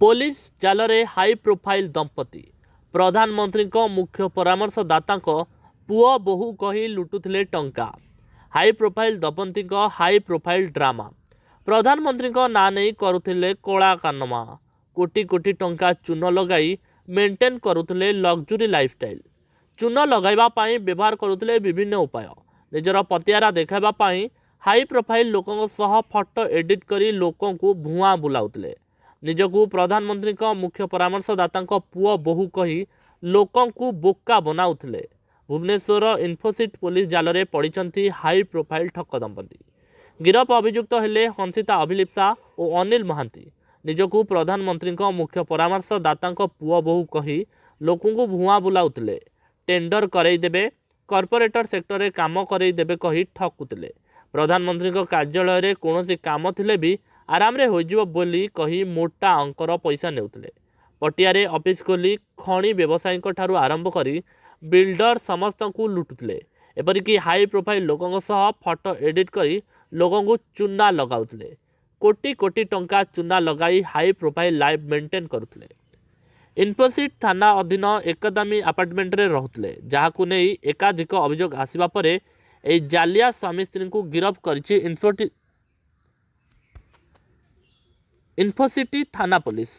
Police जालरे high profile दंपति प्रधानमंत्री मुख्य परामर्शदाता पुओ बोहू कही लुटुले टंका। हाई प्रोफाइल दंपति हाई प्रोफाइल ड्रामा प्रधानमंत्री ना नहीं करुले कला कानमा। कोटी कोटी टंका चून लगाई मेंटेन करुले लग्जरी लाइफस्टाइल। चून लगाइबा पाई व्यवहार करुले विभिन्न उपाय। निजर पतियारा देखाइबा हाई प्रोफाइल लोकों सह फोटो एडिट करी लोकों को भुआ बुलाउले। निजकू प्रधानमंत्री मुख्य परामर्शदाता पुओ बोहू कही लोकों को बोका बनाउले। भुवनेश्वर इन्फोसिट पुलिस जालरे पड़िचंती हाई प्रोफाइल ठक दंपति। गिरफ अभियुक्त हेले हंसिता अभिलिप्सा और अनिल महांती। निजकू प्रधानमंत्री मुख्य परामर्शदाता पुओ बोहू कही लोकों को भुआ बुलाउले। टेंडर करईदेवे, कॉर्पोरेटर सेक्टर काम करईदेवे कही ठकुले। प्रधानमंत्री कार्यालय में कौन काम थिले भी आराम रे होइजिवो बोली कही मोटा अंकर पैसा नेउतले। पटियारे ऑफिस खोली खणी व्यवसायी ठारू आरंभ करी बिल्डर समस्त को लुटुले। एपरिकी हाई प्रोफाइल लोकों सह फोटो एडिट करी लोगों को चूना लगाउतले। कोटी कोटी टंका चूना लगाई हाई प्रोफाइल लाइफ मेंटेन करुले। इन्फोसिट थाना अधीन एकदामी आपार्टमेंट रे रहुतले, जहाकू नहीं एकाधिक अभियोग आसिबा परे एई जालिया स्वामी स्त्री को गिरफ करिछि इन्फोसिटी थाना पुलिस।